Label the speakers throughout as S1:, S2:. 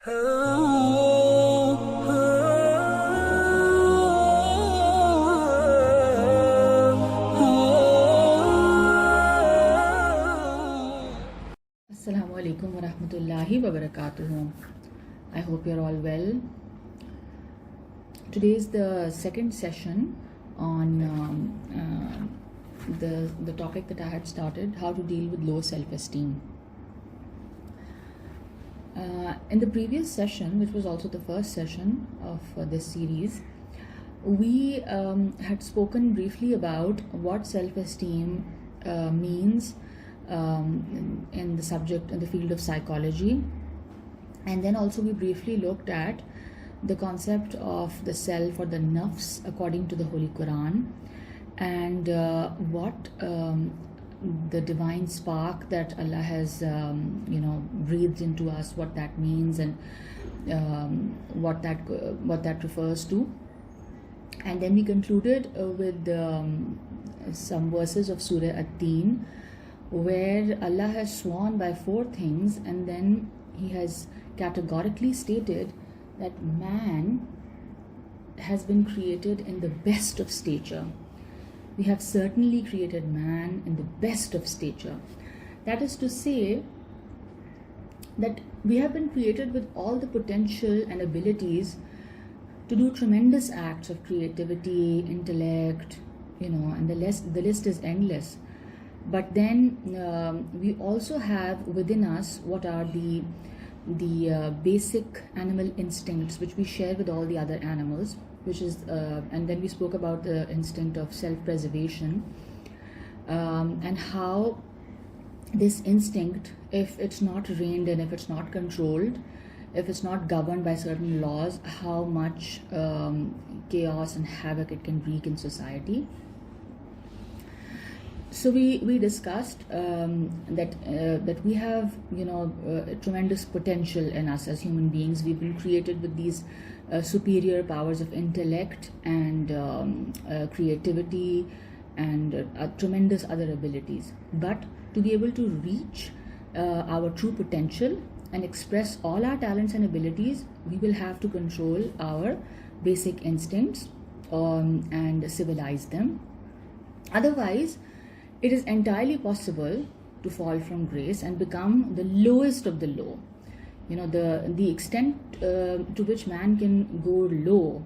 S1: Assalamu alaikum wa rahmatullahi wa barakatuhu. I hope you're all well. Today is the second session on the topic that I had started, how to deal with low self-esteem. In the previous session, which was also the first session of this series, we had spoken briefly about what self-esteem means in the subject, in the field of psychology. And then also we briefly looked at the concept of the self or the nafs according to the Holy Quran, and what the divine spark that Allah has breathed into us, what that means, and what that refers to. And then we concluded with some verses of Surah At-Teen, where Allah has sworn by four things, and then He has categorically stated that man has been created in the best of stature. We have certainly created man in the best of stature. That is to say that we have been created with all the potential and abilities to do tremendous acts of creativity, intellect, and the list is endless. But then we also have within us what are the basic animal instincts which we share with all the other animals, which is and then we spoke about the instinct of self-preservation, and how this instinct, if it's not reined in, if it's not controlled, if it's not governed by certain laws, how much chaos and havoc it can wreak in society. So we discussed that we have tremendous potential in us as human beings. We've been created with these superior powers of intellect and creativity and tremendous other abilities. But to be able to reach our true potential and express all our talents and abilities, we will have to control our basic instincts and civilize them. Otherwise, it is entirely possible to fall from grace and become the lowest of the low. The extent to which man can go low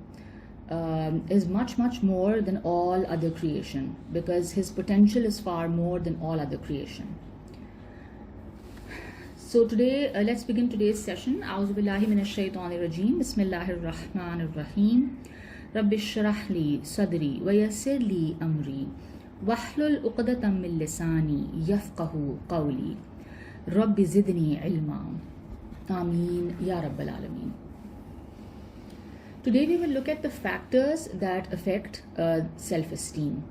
S1: is much more than all other creation, because his potential is far more than all other creation. So today, let's begin today's session. A'udhu billahi minash shaitanir rajim. Bismillahir rahmanir rahim. Rabbi shrah li sadri wa yassir li amri. Wahlul uqdatam min lisani yafqahu qawli. Rabbi zidni ilma. Ameen ya Rabbal Alameen. Today we will look at the factors that affect self-esteem.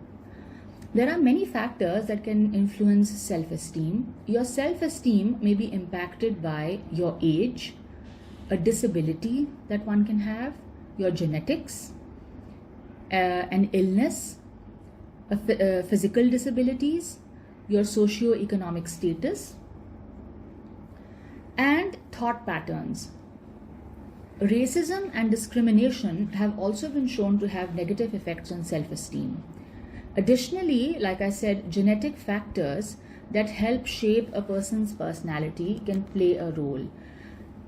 S1: There are many factors that can influence self-esteem. Your self-esteem may be impacted by your age, a disability that one can have, your genetics, an illness, physical disabilities, your socio-economic status, and thought patterns. Racism and discrimination have also been shown to have negative effects on self-esteem. Additionally, like I said, genetic factors that help shape a person's personality can play a role.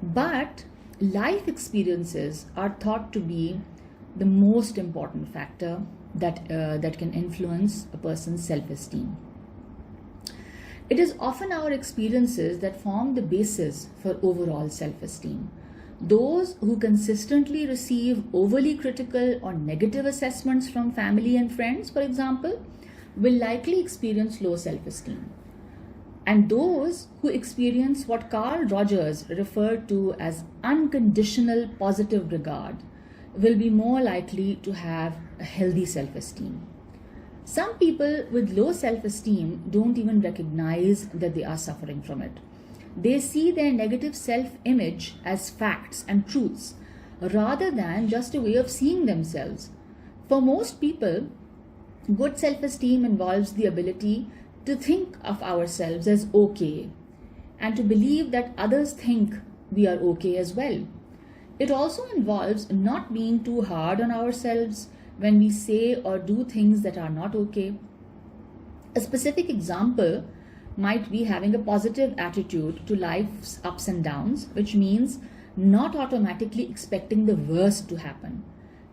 S1: But life experiences are thought to be the most important factor that can influence a person's self-esteem. It is often our experiences that form the basis for overall self-esteem. Those who consistently receive overly critical or negative assessments from family and friends, for example, will likely experience low self-esteem. And those who experience what Carl Rogers referred to as unconditional positive regard will be more likely to have a healthy self-esteem. Some people with low self-esteem don't even recognize that they are suffering from it. They see their negative self-image as facts and truths rather than just a way of seeing themselves. For most people, good self-esteem involves the ability to think of ourselves as okay and to believe that others think we are okay as well. It also involves not being too hard on ourselves when we say or do things that are not okay. A specific example might be having a positive attitude to life's ups and downs, which means not automatically expecting the worst to happen,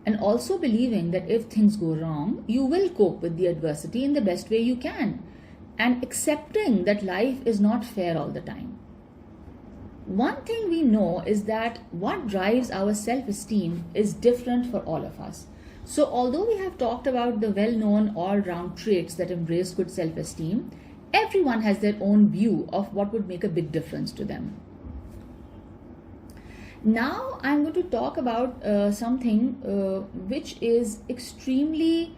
S1: and also believing that if things go wrong, you will cope with the adversity in the best way you can, and accepting that life is not fair all the time. One thing we know is that what drives our self-esteem is different for all of us. So although we have talked about the well-known all-round traits that embrace good self-esteem, everyone has their own view of what would make a big difference to them. Now I'm going to talk about something which is extremely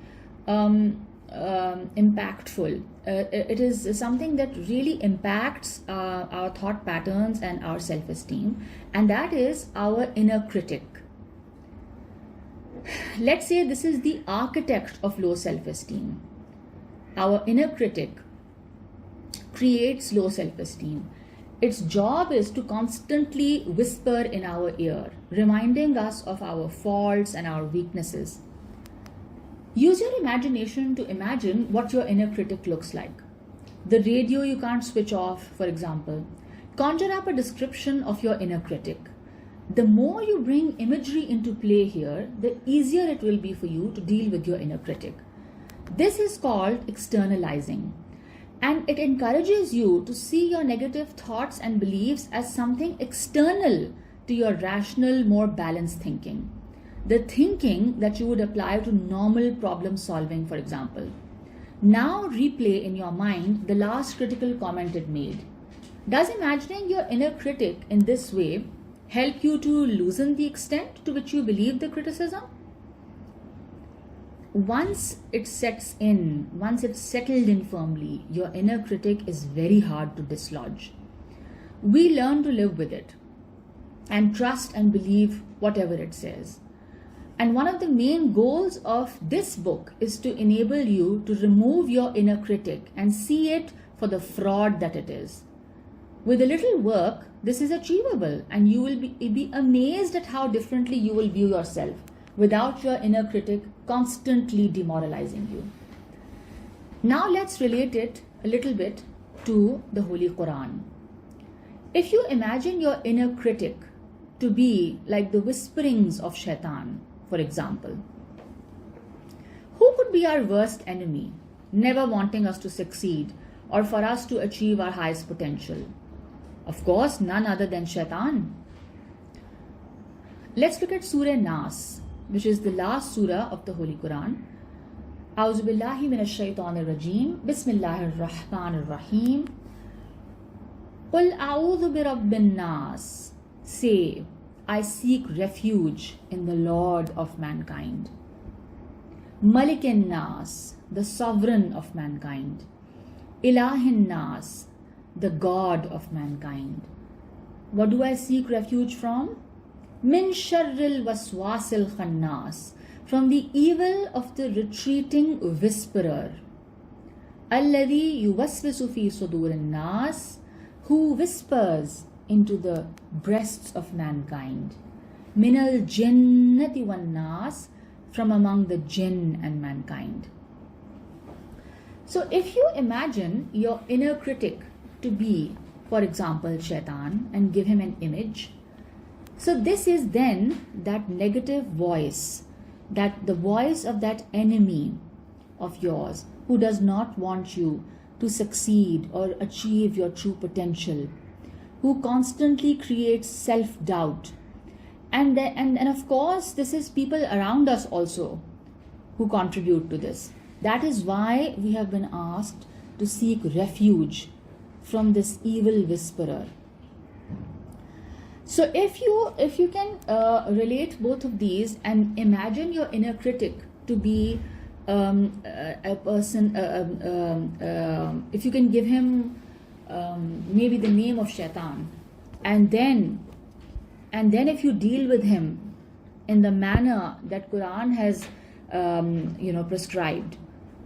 S1: impactful. It is something that really impacts our thought patterns and our self-esteem, and that is our inner critic. Let's say this is the architect of low self-esteem. Our inner critic creates low self-esteem. Its job is to constantly whisper in our ear, reminding us of our faults and our weaknesses. Use your imagination to imagine what your inner critic looks like. The radio you can't switch off, for example. Conjure up a description of your inner critic. The more you bring imagery into play here, the easier it will be for you to deal with your inner critic. This is called externalizing, and it encourages you to see your negative thoughts and beliefs as something external to your rational, more balanced thinking. The thinking that you would apply to normal problem solving, for example. Now replay in your mind the last critical comment it made. Does imagining your inner critic in this way help you to loosen the extent to which you believe the criticism? Once it sets in, once it's settled in firmly, your inner critic is very hard to dislodge. We learn to live with it and trust and believe whatever it says. And one of the main goals of this book is to enable you to remove your inner critic and see it for the fraud that it is. With a little work, this is achievable, and you will be amazed at how differently you will view yourself without your inner critic constantly demoralizing you. Now let's relate it a little bit to the Holy Quran. If you imagine your inner critic to be like the whisperings of Shaitan, for example, who could be our worst enemy, never wanting us to succeed or for us to achieve our highest potential? Of course, none other than Shaitan. Let's look at Surah Nas, which is the last surah of the Holy Quran. A'udhu billahi minash shaitanir rajim. Bismillahir rahmanir rahim. Qul a'udhu bi rabbin nas. Say, I seek refuge in the Lord of mankind. Malikin nas, the sovereign of mankind. Ilahin nas, the God of mankind. What do I seek refuge from? Min sharril waswasil khannas, from the evil of the retreating whisperer. Alladhi yuwaswisu fi sudurin nas, who whispers into the breasts of mankind. Minal jinnati wan nas, from among the jinn and mankind. So if you imagine your inner critic to be, for example, Shaitan, and give him an image, so this is then that negative voice, that the voice of that enemy of yours who does not want you to succeed or achieve your true potential, who constantly creates self-doubt. And of course, this is people around us also who contribute to this. That is why we have been asked to seek refuge from this evil whisperer. So if you can relate both of these and imagine your inner critic to be a person, if you can give him maybe the name of Shaitan, and then if you deal with him in the manner that Quran has prescribed,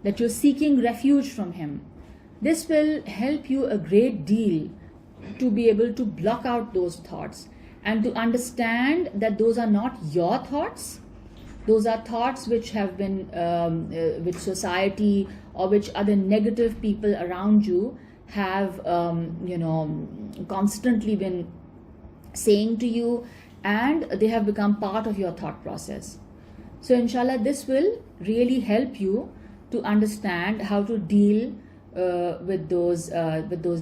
S1: that you're seeking refuge from him, this will help you a great deal to be able to block out those thoughts and to understand that those are not your thoughts. Those are thoughts which have been, which society or which other negative people around you have, constantly been saying to you, and they have become part of your thought process. So inshallah, this will really help you to understand how to deal with those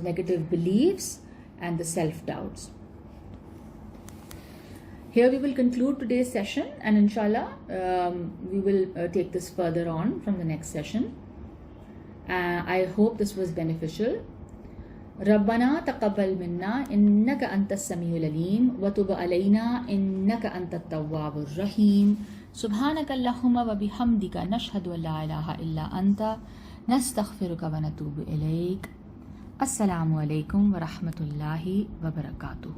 S1: negative beliefs and the self-doubts. Here we will conclude today's session, and inshallah we will take this further on from the next session. I hope this was beneficial. ربنا تقبل منا إنك أنت السميع العليم وتب علينا إنك أنت التواب الرحيم سبحانك اللهم وبحمدك نشهد أن لا إله إلا أنت نستغفرك ونتوب إليك. السلام عليكم ورحمة الله وبركاته.